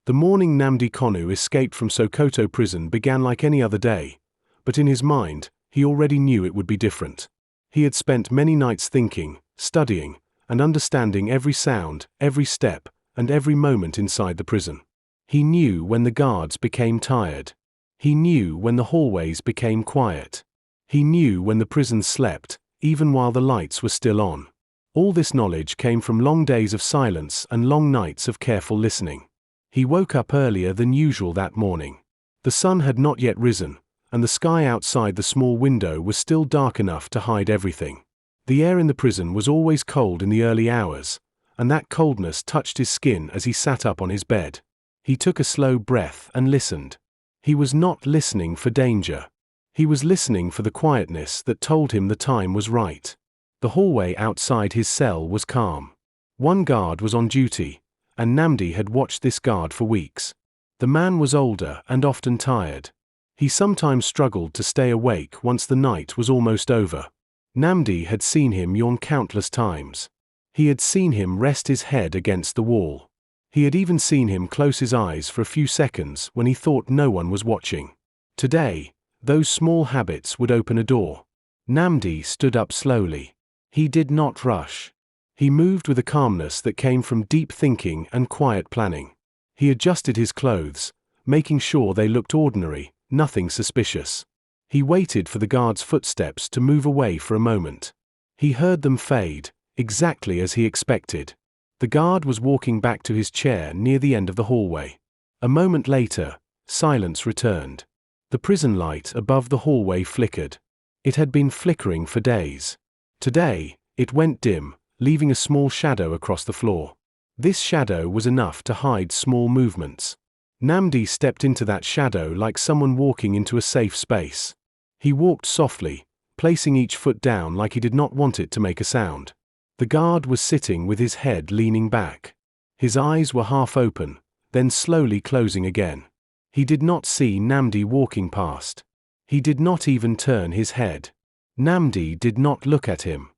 The morning Nnamdi Kanu escaped from Sokoto prison began like any other day, but in his mind, he already knew it would be different. He had spent many nights thinking, studying, and understanding every sound, every step, and every moment inside the prison. He knew when the guards became tired. He knew when the hallways became quiet. He knew when the prison slept, even while the lights were still on. All this knowledge came from long days of silence and long nights of careful listening. He woke up earlier than usual that morning. The sun had not yet risen, and the sky outside the small window was still dark enough to hide everything. The air in the prison was always cold in the early hours, and that coldness touched his skin as he sat up on his bed. He took a slow breath and listened. He was not listening for danger. He was listening for the quietness that told him the time was right. The hallway outside his cell was calm. One guard was on duty, and Nnamdi had watched this guard for weeks. The man was older and often tired. He sometimes struggled to stay awake once the night was almost over. Nnamdi had seen him yawn countless times. He had seen him rest his head against the wall. He had even seen him close his eyes for a few seconds when he thought no one was watching. Today, those small habits would open a door. Nnamdi stood up slowly. He did not rush. He moved with a calmness that came from deep thinking and quiet planning. He adjusted his clothes, making sure they looked ordinary, nothing suspicious. He waited for the guard's footsteps to move away for a moment. He heard them fade, exactly as he expected. The guard was walking back to his chair near the end of the hallway. A moment later, silence returned. The prison light above the hallway flickered. It had been flickering for days. Today, it went dim, leaving a small shadow across the floor. This shadow was enough to hide small movements. Nnamdi stepped into that shadow like someone walking into a safe space. He walked softly, placing each foot down like he did not want it to make a sound. The guard was sitting with his head leaning back. His eyes were half open, then slowly closing again. He did not see Nnamdi walking past. He did not even turn his head. Nnamdi did not look at him.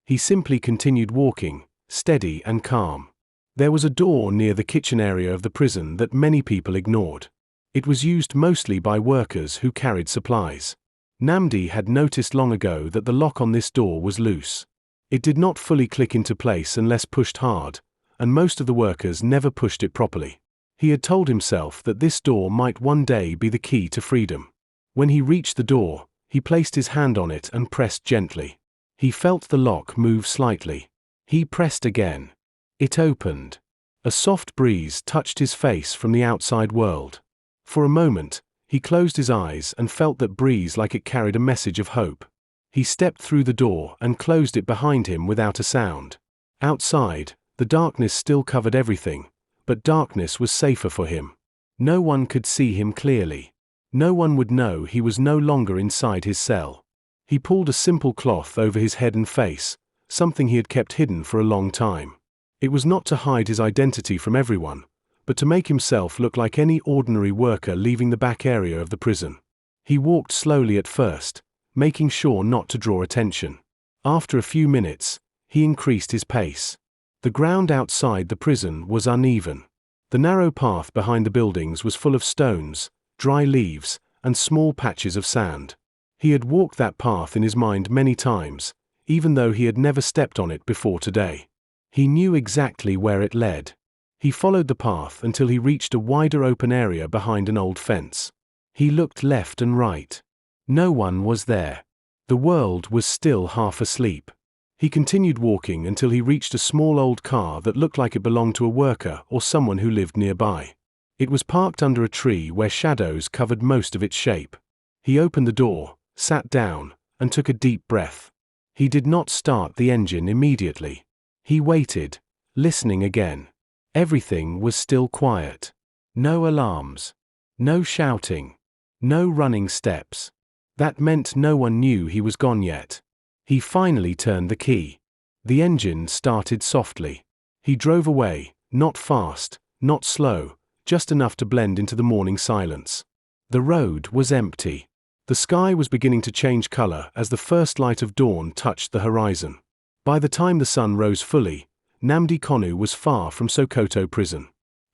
He simply continued walking, steady and calm. There was a door near the kitchen area of the prison that many people ignored. It was used mostly by workers who carried supplies. Nnamdi had noticed long ago that the lock on this door was loose. It did not fully click into place unless pushed hard, and most of the workers never pushed it properly. He had told himself that this door might one day be the key to freedom. When he reached the door, he placed his hand on it and pressed gently. He felt the lock move slightly. He pressed again. It opened. A soft breeze touched his face from the outside world. For a moment, he closed his eyes and felt that breeze like it carried a message of hope. He stepped through the door and closed it behind him without a sound. Outside, the darkness still covered everything, but darkness was safer for him. No one could see him clearly. No one would know he was no longer inside his cell. He pulled a simple cloth over his head and face, something he had kept hidden for a long time. It was not to hide his identity from everyone, but to make himself look like any ordinary worker leaving the back area of the prison. He walked slowly at first, making sure not to draw attention. After a few minutes, he increased his pace. The ground outside the prison was uneven. The narrow path behind the buildings was full of stones, dry leaves, and small patches of sand. He had walked that path in his mind many times, even though he had never stepped on it before today. He knew exactly where it led. He followed the path until he reached a wider open area behind an old fence. He looked left and right. No one was there. The world was still half asleep. He continued walking until he reached a small old car that looked like it belonged to a worker or someone who lived nearby. It was parked under a tree where shadows covered most of its shape. He opened the door, sat down, and took a deep breath. He did not start the engine immediately. He waited, listening again. Everything was still quiet. No alarms. No shouting. No running steps. That meant no one knew he was gone yet. He finally turned the key. The engine started softly. He drove away, not fast, not slow, just enough to blend into the morning silence. The road was empty. The sky was beginning to change color as the first light of dawn touched the horizon. By the time the sun rose fully, Nnamdi Kanu was far from Sokoto prison.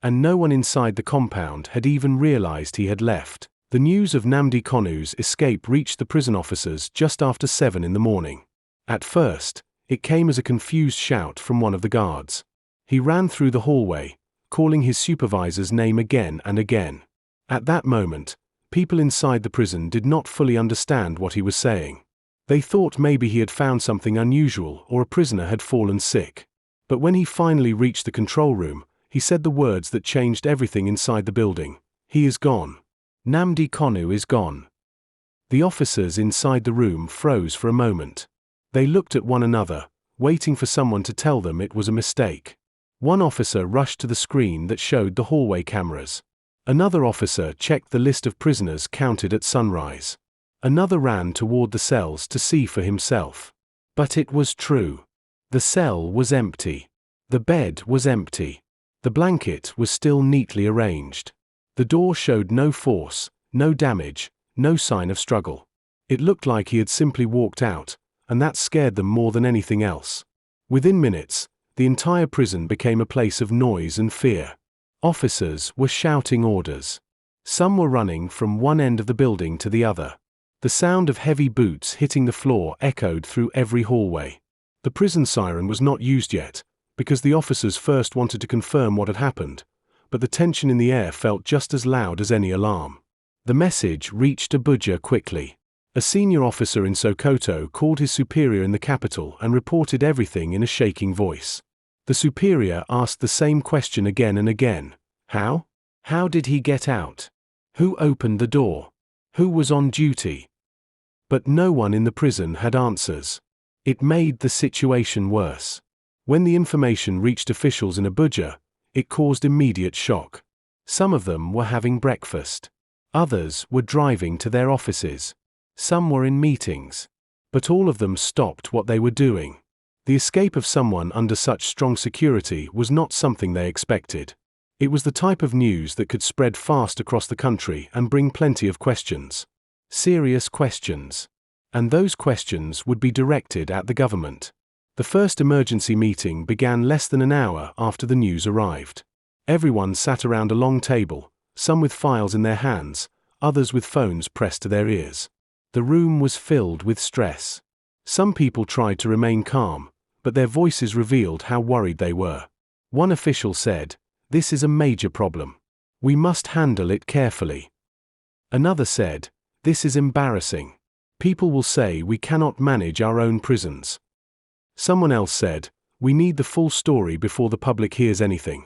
and no one inside the compound had even realized he had left. The news of Nnamdi Kanu's escape reached the prison officers just after 7 in the morning. At first, it came as a confused shout from one of the guards. He ran through the hallway, calling his supervisor's name again and again. At that moment, people inside the prison did not fully understand what he was saying. They thought maybe he had found something unusual or a prisoner had fallen sick. But when he finally reached the control room, he said the words that changed everything inside the building. He is gone. Nnamdi Kanu is gone. The officers inside the room froze for a moment. They looked at one another, waiting for someone to tell them it was a mistake. One officer rushed to the screen that showed the hallway cameras. Another officer checked the list of prisoners counted at sunrise. Another ran toward the cells to see for himself. But it was true. The cell was empty. The bed was empty. The blanket was still neatly arranged. The door showed no force, no damage, no sign of struggle. It looked like he had simply walked out, and that scared them more than anything else. Within minutes, the entire prison became a place of noise and fear. Officers were shouting orders. Some were running from one end of the building to the other. The sound of heavy boots hitting the floor echoed through every hallway. The prison siren was not used yet, because the officers first wanted to confirm what had happened, but the tension in the air felt just as loud as any alarm. The message reached Abuja quickly. A senior officer in Sokoto called his superior in the capital and reported everything in a shaking voice. The superior asked the same question again and again. How? How did he get out? Who opened the door? Who was on duty? But no one in the prison had answers. It made the situation worse. When the information reached officials in Abuja, it caused immediate shock. Some of them were having breakfast. Others were driving to their offices. Some were in meetings. But all of them stopped what they were doing. The escape of someone under such strong security was not something they expected. It was the type of news that could spread fast across the country and bring plenty of questions. Serious questions. And those questions would be directed at the government. The first emergency meeting began less than an hour after the news arrived. Everyone sat around a long table, some with files in their hands, others with phones pressed to their ears. The room was filled with stress. Some people tried to remain calm, but their voices revealed how worried they were. One official said, "This is a major problem. We must handle it carefully." Another said, "This is embarrassing. People will say we cannot manage our own prisons." Someone else said, "We need the full story before the public hears anything."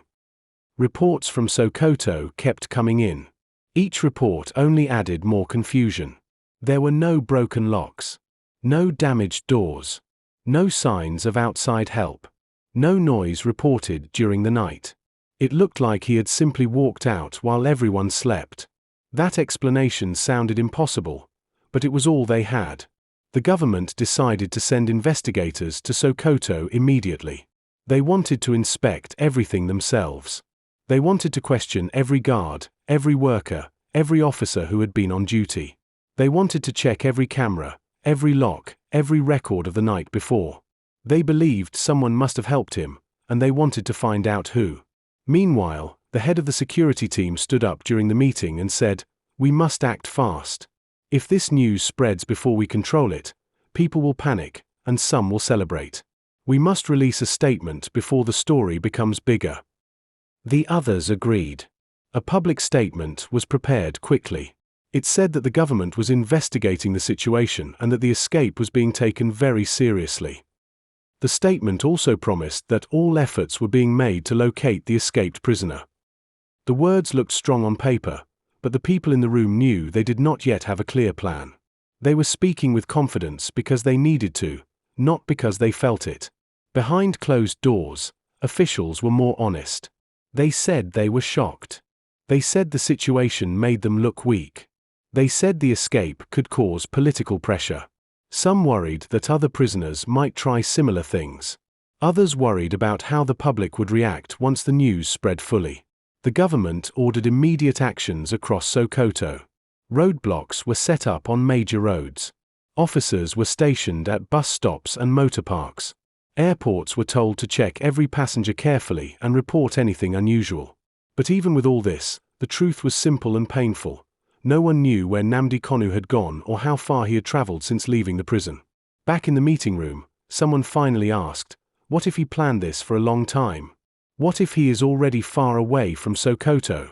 Reports from Sokoto kept coming in. Each report only added more confusion. There were no broken locks. No damaged doors. No signs of outside help. No noise reported during the night. It looked like he had simply walked out while everyone slept. That explanation sounded impossible, but it was all they had. The government decided to send investigators to Sokoto immediately. They wanted to inspect everything themselves. They wanted to question every guard, every worker, every officer who had been on duty. They wanted to check every camera, every lock, every record of the night before. They believed someone must have helped him, and they wanted to find out who. Meanwhile, the head of the security team stood up during the meeting and said, "We must act fast. If this news spreads before we control it, people will panic, and some will celebrate. We must release a statement before the story becomes bigger." The others agreed. A public statement was prepared quickly. It said that the government was investigating the situation and that the escape was being taken very seriously. The statement also promised that all efforts were being made to locate the escaped prisoner. The words looked strong on paper, but the people in the room knew they did not yet have a clear plan. They were speaking with confidence because they needed to, not because they felt it. Behind closed doors, officials were more honest. They said they were shocked. They said the situation made them look weak. They said the escape could cause political pressure. Some worried that other prisoners might try similar things. Others worried about how the public would react once the news spread fully. The government ordered immediate actions across Sokoto. Roadblocks were set up on major roads. Officers were stationed at bus stops and motor parks. Airports were told to check every passenger carefully and report anything unusual. But even with all this, the truth was simple and painful. No one knew where Nnamdi Kanu had gone or how far he had traveled since leaving the prison. Back in the meeting room, someone finally asked, "What if he planned this for a long time? What if he is already far away from Sokoto?"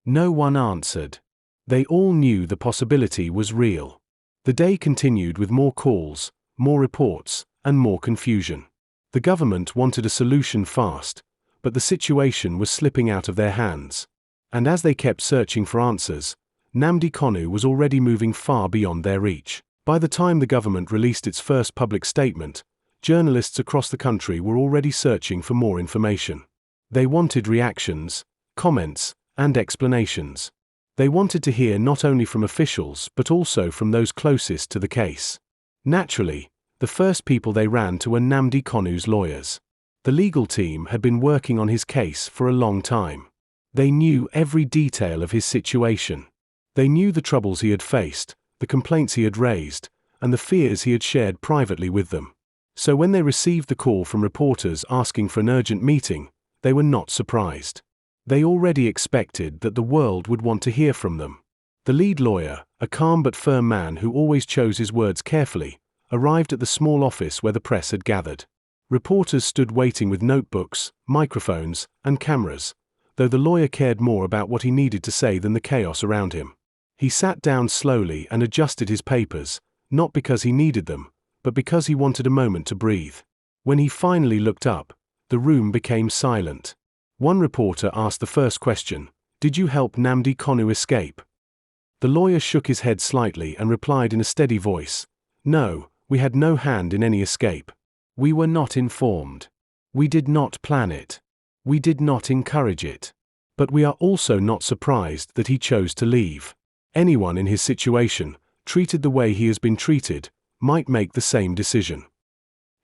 No one answered. They all knew the possibility was real. The day continued with more calls, more reports, and more confusion. The government wanted a solution fast, but the situation was slipping out of their hands. And as they kept searching for answers, Nnamdi Kanu was already moving far beyond their reach. By the time the government released its first public statement, journalists across the country were already searching for more information. They wanted reactions, comments, and explanations. They wanted to hear not only from officials but also from those closest to the case. Naturally, the first people they ran to were Nnamdi Kanu's lawyers. The legal team had been working on his case for a long time. They knew every detail of his situation. They knew the troubles he had faced, the complaints he had raised, and the fears he had shared privately with them. So when they received the call from reporters asking for an urgent meeting, they were not surprised. They already expected that the world would want to hear from them. The lead lawyer, a calm but firm man who always chose his words carefully, arrived at the small office where the press had gathered. Reporters stood waiting with notebooks, microphones, and cameras, though the lawyer cared more about what he needed to say than the chaos around him. He sat down slowly and adjusted his papers, not because he needed them, but because he wanted a moment to breathe. When he finally looked up, the room became silent. One reporter asked the first question, "Did you help Nnamdi Kanu escape?" The lawyer shook his head slightly and replied in a steady voice, "No, we had no hand in any escape. We were not informed. We did not plan it. We did not encourage it. But we are also not surprised that he chose to leave. Anyone in his situation, treated the way he has been treated, might make the same decision."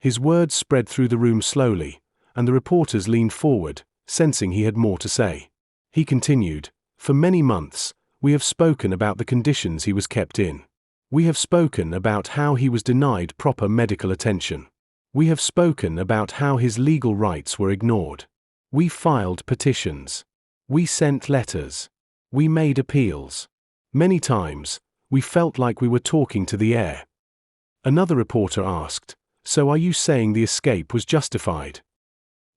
His words spread through the room slowly, and the reporters leaned forward, sensing he had more to say. He continued, "For many months, we have spoken about the conditions he was kept in. We have spoken about how he was denied proper medical attention. We have spoken about how his legal rights were ignored. We filed petitions. We sent letters. We made appeals. Many times, we felt like we were talking to the air." Another reporter asked, "So are you saying the escape was justified?"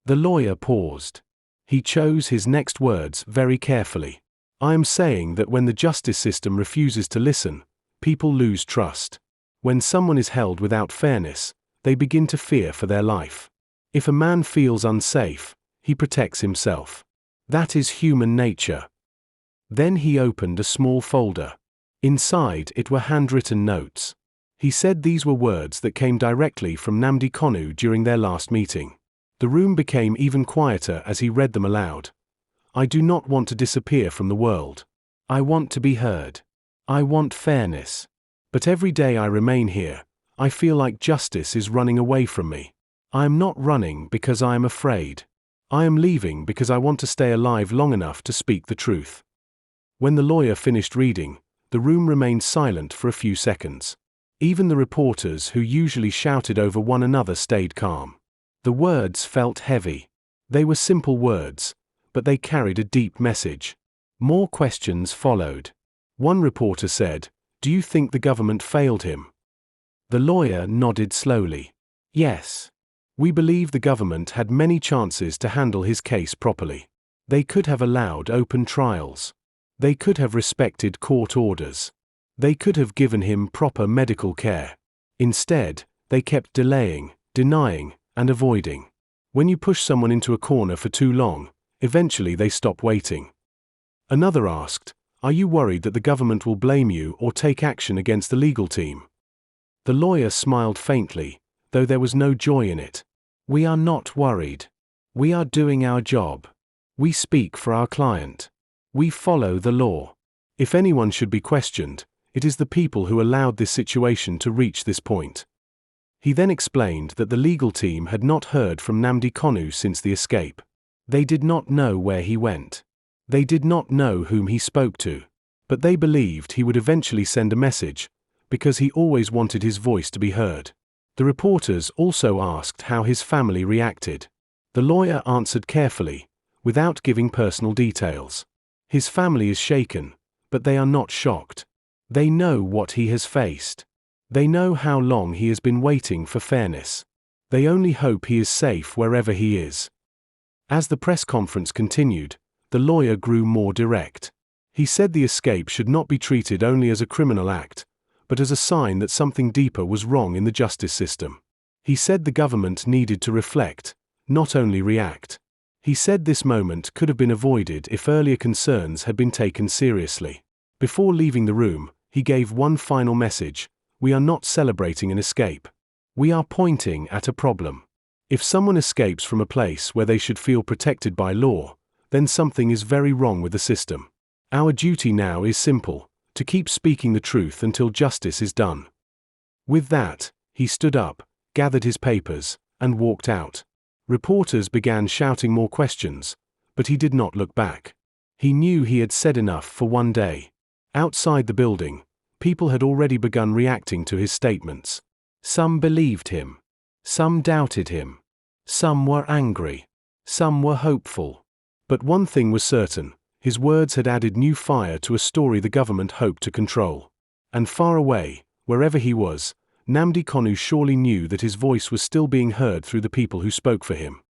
The lawyer paused. He chose his next words very carefully. "I am saying that when the justice system refuses to listen, people lose trust. When someone is held without fairness, they begin to fear for their life. If a man feels unsafe, he protects himself. That is human nature." Then he opened a small folder. Inside it were handwritten notes. He said these were words that came directly from Nnamdi Kanu during their last meeting. The room became even quieter as he read them aloud. "I do not want to disappear from the world. I want to be heard. I want fairness. But every day I remain here, I feel like justice is running away from me. I am not running because I am afraid. I am leaving because I want to stay alive long enough to speak the truth." When the lawyer finished reading, the room remained silent for a few seconds. Even the reporters who usually shouted over one another stayed calm. The words felt heavy. They were simple words, but they carried a deep message. More questions followed. One reporter said, "Do you think the government failed him?" The lawyer nodded slowly. "Yes. We believe the government had many chances to handle his case properly. They could have allowed open trials. They could have respected court orders. They could have given him proper medical care. Instead, they kept delaying, denying, and avoiding. When you push someone into a corner for too long, eventually they stop waiting." Another asked, "Are you worried that the government will blame you or take action against the legal team?" The lawyer smiled faintly, though there was no joy in it. "We are not worried. We are doing our job. We speak for our client. We follow the law. If anyone should be questioned, it is the people who allowed this situation to reach this point." He then explained that the legal team had not heard from Nnamdi Kanu since the escape. They did not know where he went. They did not know whom he spoke to. But they believed he would eventually send a message, because he always wanted his voice to be heard. The reporters also asked how his family reacted. The lawyer answered carefully, without giving personal details. His family is shaken, but they are not shocked. They know what he has faced. They know how long he has been waiting for fairness. They only hope he is safe wherever he is. As the press conference continued, the lawyer grew more direct. He said the escape should not be treated only as a criminal act, but as a sign that something deeper was wrong in the justice system. He said the government needed to reflect, not only react. He said this moment could have been avoided if earlier concerns had been taken seriously. Before leaving the room, he gave one final message: we are not celebrating an escape. We are pointing at a problem. If someone escapes from a place where they should feel protected by law, then something is very wrong with the system. Our duty now is simple: to keep speaking the truth until justice is done. With that, he stood up, gathered his papers, and walked out. Reporters began shouting more questions, but he did not look back. He knew he had said enough for one day. Outside the building, people had already begun reacting to his statements. Some believed him. Some doubted him. Some were angry. Some were hopeful. But one thing was certain: his words had added new fire to a story the government hoped to control. And far away, wherever he was, Nnamdi Kanu surely knew that his voice was still being heard through the people who spoke for him.